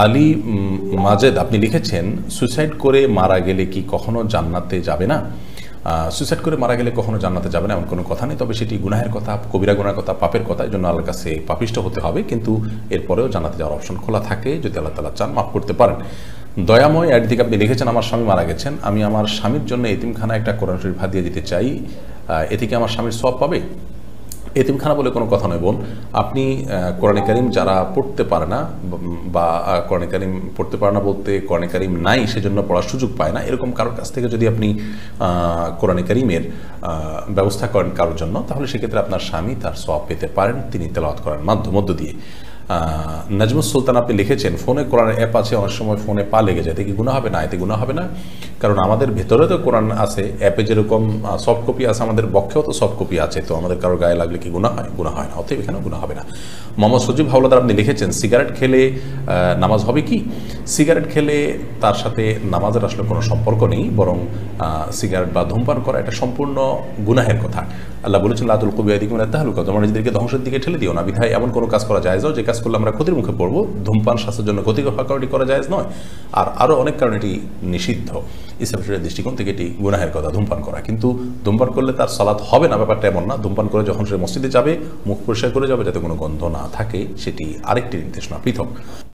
আলী মাজেদ আপনি লিখেছেন, সুইসাইড করে মারা গেলে কি কখনো জান্নাতে যাবে না? সুইসাইড করে মারা গেলে কখনো জান্নাতে যাবে না এমন কোনো কথা নেই, তবে সেটি গুনাহের কথা, কবিরা গুনাহের কথা, পাপের কথা। এই জন্য আল্লাহর কাছে পাপিষ্ট হতে হবে, কিন্তু এরপরেও জান্নাতে যাওয়ার অপশন খোলা থাকে যদি আল্লাহ তাআলা চান মাফ করতে পারেন। দয়াময় অ্যাড থেকে আপনি লিখেছেন, আমার স্বামী মারা গেছেন, আমি আমার স্বামীর জন্য এতিমখানা একটা কোরআন শরীফ হাদিয়া দিতে চাই, এ থেকে আমার স্বামীর সওয়াব পাবে? এতিমখানা বলে কোনো কথা নয় বোন। আপনি কোরআনে কারীম যারা পড়তে পারে না, বা কোরআনে কারীম পড়তে পারে না বলতে কোরআনে কারীম নাই সেজন্য পড়ার সুযোগ পায় না, এরকম কারোর কাছ থেকে যদি আপনি কোরআনে কারীমের ব্যবস্থা করেন কারোর জন্য, তাহলে সেক্ষেত্রে আপনার স্বামী তার সওয়াব পেতে পারেন তিনি তেলাওয়াত করার মধ্য দিয়ে। নাজমুস সুলতান আপনি লিখেছেন, ফোনে কোরআন অ্যাপ আছে, অনেক সময় ফোনে পা লেগে যায়, এতে কি গুনাহ হবে? না, এতে গুনাহ হবে না, কারণ আমাদের ভেতরে তো কোরআন আছে, অ্যাপে যেরকম সফট কপি আছে আমাদের বক্ষেও তো সফট কপি আছে, তো আমাদের কারোর গায়ে লাগলে কি গুনাহ হয়? গুনাহ হয় না, অতএব এখানেও গুনাহ হবে না। মোহাম্মদ সজিব হাওলাদার আপনি লিখেছেন, সিগারেট খেলে নামাজ হবে কি? সিগারেট খেলে তার সাথে নামাজের আসলে কোনো সম্পর্ক নেই, বরং সিগারেট বা ধূমপান করা এটা সম্পূর্ণ গুনাহের কথা। আল্লাহ বলেছেন, লা তুলকু বিআইদিকুম ইলা তাহলুকা, তোমরা নিজেদেরকে ধ্বংসের দিকে ঠেলে দিও না। বিধায় এমন কোনো কাজ করা জায়েজ নয় যে কাজ করলে আমরা ক্ষতির মুখে পড়বো। ধূমপান স্বাস্থ্যের জন্য ক্ষতিকর কারণে করা জায়েজ নয়, আর আরও অনেক কারণে এটি নিষিদ্ধ। ইসলাম শরীয়তের দৃষ্টিকোণ থেকে এটি গুনাহের কথা ধূমপান করা, কিন্তু ধূমপান করলে তার সালাত হবে না ব্যাপারটা এমন না। ধূমপান করে যখন সে মসজিদে যাবে মুখ পরিষ্কার করে যাবে যাতে কোনো গন্ধ না থাকে, সেটি আরেকটি নির্দেশনা পৃথক।